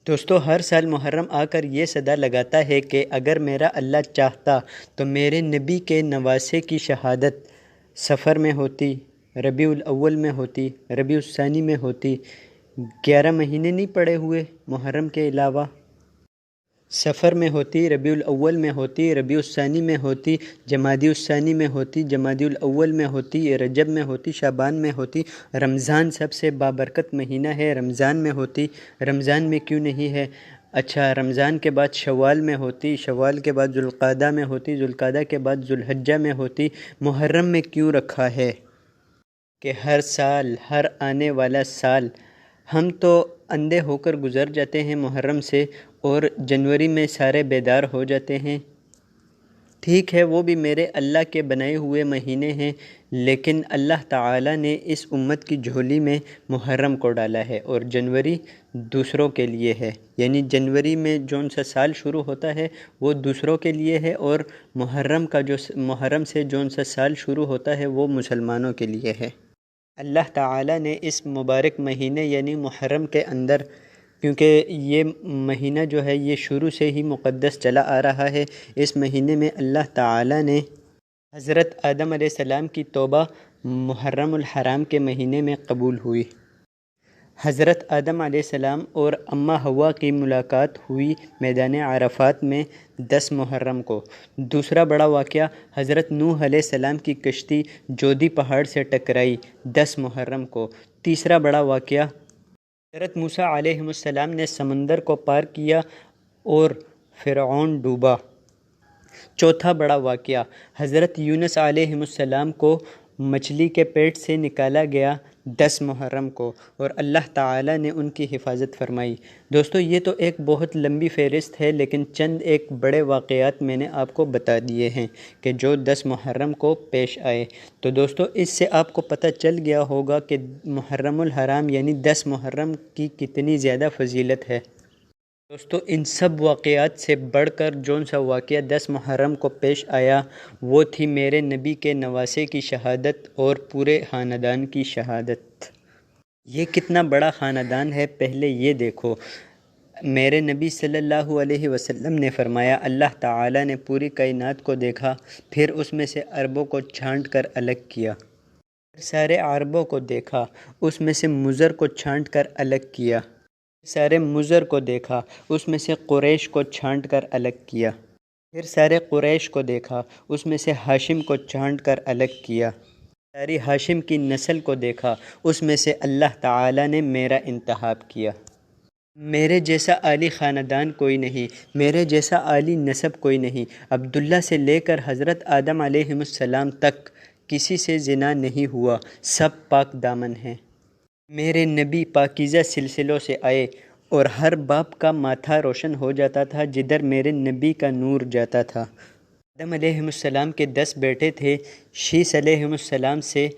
دوستو ہر سال محرم آ کر یہ صدا لگاتا ہے کہ اگر میرا اللہ چاہتا تو میرے نبی کے نواسے کی شہادت سفر میں ہوتی، ربیع الاول میں ہوتی، ربیع الثانی میں ہوتی۔ 11 مہینے نہیں پڑے ہوئے محرم کے علاوہ، سفر میں ہوتی، ربیع الاول میں ہوتی، ربیع الثانی میں ہوتی، جمادی الثانی میں ہوتی، جمادی الاول میں ہوتی، رجب میں ہوتی، شعبان میں ہوتی، رمضان سب سے بابرکت مہینہ ہے رمضان میں ہوتی۔ رمضان میں کیوں نہیں ہے؟ اچھا، رمضان کے بعد شوال میں ہوتی، شوال کے بعد ذوالقعدہ میں ہوتی، ذوالقعدہ کے بعد ذوالحجہ میں ہوتی۔ محرم میں کیوں رکھا ہے کہ ہر سال، ہر آنے والا سال ہم تو اندھے ہو کر گزر جاتے ہیں محرم سے، اور جنوری میں سارے بیدار ہو جاتے ہیں۔ ٹھیک ہے، وہ بھی میرے اللہ کے بنائے ہوئے مہینے ہیں، لیکن اللہ تعالیٰ نے اس امت کی جھولی میں محرم کو ڈالا ہے، اور جنوری دوسروں کے لیے ہے۔ یعنی جنوری میں جون سا سال شروع ہوتا ہے وہ دوسروں کے لیے ہے، اور محرم سے جون سا سال شروع ہوتا ہے وہ مسلمانوں کے لیے ہے۔ اللہ تعالیٰ نے اس مبارک مہینے یعنی محرم کے اندر، کیونکہ یہ مہینہ جو ہے یہ شروع سے ہی مقدس چلا آ رہا ہے، اس مہینے میں اللہ تعالیٰ نے حضرت آدم علیہ السلام کی توبہ محرم الحرام کے مہینے میں قبول ہوئی۔ حضرت آدم علیہ السلام اور اماں حوا کی ملاقات ہوئی میدان عرفات میں 10 محرم کو۔ دوسرا بڑا واقعہ، حضرت نوح علیہ السلام کی کشتی جودی پہاڑ سے ٹکرائی 10 محرم کو۔ تیسرا بڑا واقعہ، حضرت موسیٰ علیہ السلام نے سمندر کو پار کیا اور فرعون ڈوبا۔ چوتھا بڑا واقعہ، حضرت یونس علیہ السلام کو مچھلی کے پیٹ سے نکالا گیا 10 محرم کو، اور اللہ تعالیٰ نے ان کی حفاظت فرمائی۔ دوستو یہ تو ایک بہت لمبی فہرست ہے، لیکن چند ایک بڑے واقعات میں نے آپ کو بتا دیے ہیں کہ جو 10 محرم کو پیش آئے۔ تو دوستو اس سے آپ کو پتہ چل گیا ہوگا کہ محرم الحرام یعنی 10 محرم کی کتنی زیادہ فضیلت ہے۔ دوستو ان سب واقعات سے بڑھ کر جون سا واقعہ 10 محرم کو پیش آیا وہ تھی میرے نبی کے نواسے کی شہادت اور پورے خاندان کی شہادت۔ یہ کتنا بڑا خاندان ہے پہلے یہ دیکھو۔ میرے نبی صلی اللہ علیہ وسلم نے فرمایا، اللہ تعالیٰ نے پوری کائنات کو دیکھا، پھر اس میں سے عربوں کو چھانٹ کر الگ کیا۔ پھر سارے عربوں کو دیکھا، اس میں سے مضر کو چھانٹ کر الگ کیا۔ سارے مضر کو دیکھا، اس میں سے قریش کو چھانٹ کر الگ کیا۔ پھر سارے قریش کو دیکھا، اس میں سے ہاشم کو چھانٹ کر الگ کیا۔ ساری ہاشم کی نسل کو دیکھا، اس میں سے اللہ تعالیٰ نے میرا انتخاب کیا۔ میرے جیسا عالی خاندان کوئی نہیں، میرے جیسا عالی نسب کوئی نہیں۔ عبداللہ سے لے کر حضرت آدم علیہ السلام تک کسی سے زنا نہیں ہوا، سب پاک دامن ہیں۔ میرے نبی پاکیزہ سلسلوں سے آئے، اور ہر باپ کا ماتھا روشن ہو جاتا تھا جدھر میرے نبی کا نور جاتا تھا۔ آدم علیہ السلام کے 10 بیٹے تھے، شیث علیہ السلام سے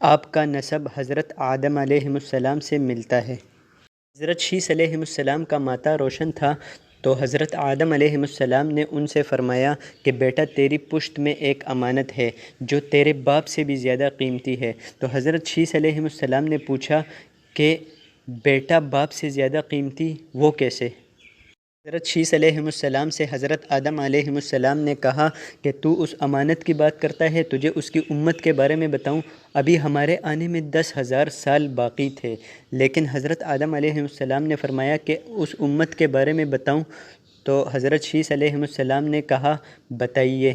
آپ کا نسب حضرت آدم علیہ السلام سے ملتا ہے۔ حضرت شیث علیہ السلام کا ماتھا روشن تھا، تو حضرت آدم علیہ السلام نے ان سے فرمایا کہ بیٹا تیری پشت میں ایک امانت ہے جو تیرے باپ سے بھی زیادہ قیمتی ہے۔ تو حضرت شیث علیہ السلام نے پوچھا کہ بیٹا باپ سے زیادہ قیمتی وہ کیسے؟ حضرت شیث علیہ السلام سے حضرت آدم علیہ السلام نے کہا کہ تو اس امانت کی بات کرتا ہے، تجھے اس کی امت کے بارے میں بتاؤں؟ ابھی ہمارے آنے میں 10,000 سال باقی تھے، لیکن حضرت آدم علیہ السلام نے فرمایا کہ اس امت کے بارے میں بتاؤں؟ تو حضرت شیث علیہ السلام نے کہا بتائیے۔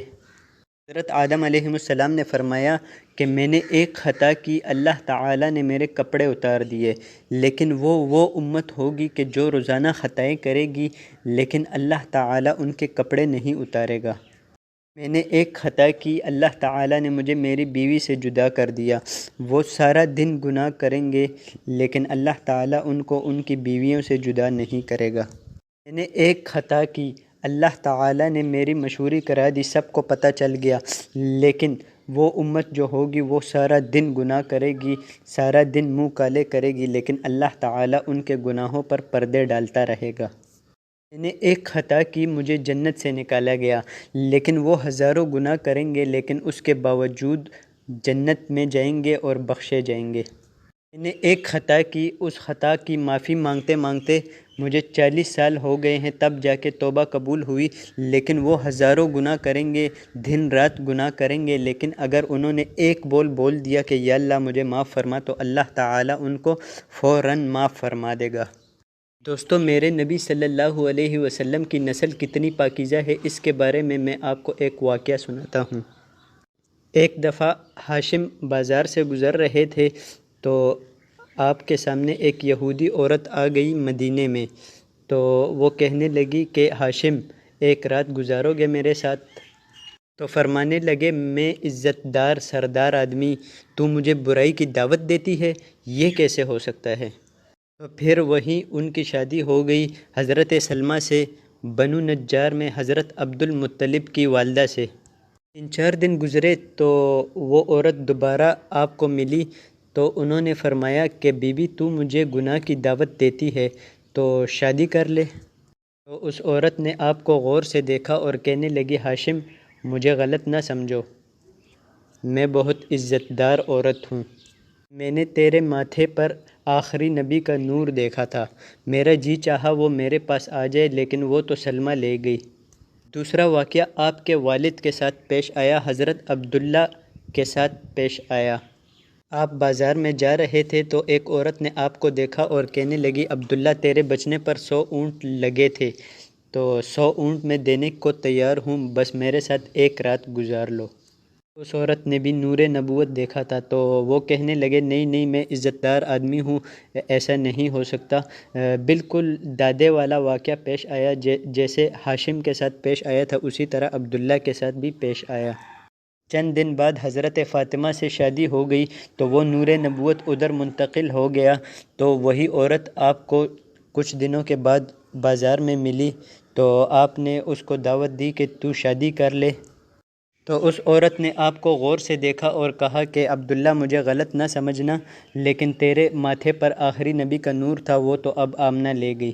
حضرت آدم علیہ السلام نے فرمایا کہ میں نے ایک خطا کی، اللہ تعالیٰ نے میرے کپڑے اتار دیے، لیکن وہ امت ہوگی کہ جو روزانہ خطائیں کرے گی، لیکن اللہ تعالیٰ ان کے کپڑے نہیں اتارے گا۔ میں نے ایک خطا کی، اللہ تعالیٰ نے مجھے میری بیوی سے جدا کر دیا، وہ سارا دن گناہ کریں گے، لیکن اللہ تعالیٰ ان کو ان کی بیویوں سے جدا نہیں کرے گا۔ میں نے ایک خطا کی، اللہ تعالیٰ نے میری مشہوری کرا دی، سب کو پتہ چل گیا، لیکن وہ امت جو ہوگی وہ سارا دن گناہ کرے گی، سارا دن منہ کالے کرے گی، لیکن اللہ تعالیٰ ان کے گناہوں پر پردے ڈالتا رہے گا۔ میں نے ایک خطا کی، مجھے جنت سے نکالا گیا، لیکن وہ ہزاروں گناہ کریں گے، لیکن اس کے باوجود جنت میں جائیں گے اور بخشے جائیں گے۔ میں نے ایک خطا کی، اس خطا کی معافی مانگتے مانگتے مجھے 40 سال ہو گئے ہیں، تب جا کے توبہ قبول ہوئی۔ لیکن وہ ہزاروں گناہ کریں گے، دن رات گناہ کریں گے، لیکن اگر انہوں نے ایک بول دیا کہ یا اللہ مجھے معاف فرما، تو اللہ تعالیٰ ان کو فوراً معاف فرما دے گا۔ دوستو، میرے نبی صلی اللہ علیہ وسلم کی نسل کتنی پاکیزہ ہے، اس کے بارے میں آپ کو ایک واقعہ سناتا ہوں۔ ایک دفعہ ہاشم بازار سے گزر رہے تھے تو آپ کے سامنے ایک یہودی عورت آ گئی مدینے میں، تو وہ کہنے لگی کہ ہاشم ایک رات گزارو گے میرے ساتھ؟ تو فرمانے لگے میں عزت دار سردار آدمی، تو مجھے برائی کی دعوت دیتی ہے، یہ کیسے ہو سکتا ہے؟ تو پھر وہیں ان کی شادی ہو گئی حضرت سلمہ سے، بنو نجار میں حضرت عبد المطلب کی والدہ سے۔ 3-4 دن گزرے تو وہ عورت دوبارہ آپ کو ملی، تو انہوں نے فرمایا کہ بی بی تو مجھے گناہ کی دعوت دیتی ہے تو شادی کر لے۔ تو اس عورت نے آپ کو غور سے دیکھا اور کہنے لگی ہاشم مجھے غلط نہ سمجھو، میں بہت عزت دار عورت ہوں، میں نے تیرے ماتھے پر آخری نبی کا نور دیکھا تھا، میرا جی چاہا وہ میرے پاس آ جائے لیکن وہ تو سلمہ لے گئی۔ دوسرا واقعہ آپ کے والد کے ساتھ پیش آیا، حضرت عبداللہ کے ساتھ پیش آیا۔ آپ بازار میں جا رہے تھے تو ایک عورت نے آپ کو دیکھا اور کہنے لگی عبداللہ تیرے بچنے پر 100 اونٹ لگے تھے، تو 100 اونٹ میں دینے کو تیار ہوں، بس میرے ساتھ ایک رات گزار لو۔ اس عورت نے بھی نور نبوت دیکھا تھا، تو وہ کہنے لگے نہیں میں عزت دار آدمی ہوں، ایسا نہیں ہو سکتا۔ بالکل دادے والا واقعہ پیش آیا، جیسے ہاشم کے ساتھ پیش آیا تھا اسی طرح عبداللہ کے ساتھ بھی پیش آیا۔ چند دن بعد حضرت فاطمہ سے شادی ہو گئی تو وہ نور نبوت ادھر منتقل ہو گیا، تو وہی عورت آپ کو کچھ دنوں کے بعد بازار میں ملی، تو آپ نے اس کو دعوت دی کہ تو شادی کر لے۔ تو اس عورت نے آپ کو غور سے دیکھا اور کہا کہ عبداللہ مجھے غلط نہ سمجھنا، لیکن تیرے ماتھے پر آخری نبی کا نور تھا، وہ تو اب آمنہ لے گئی۔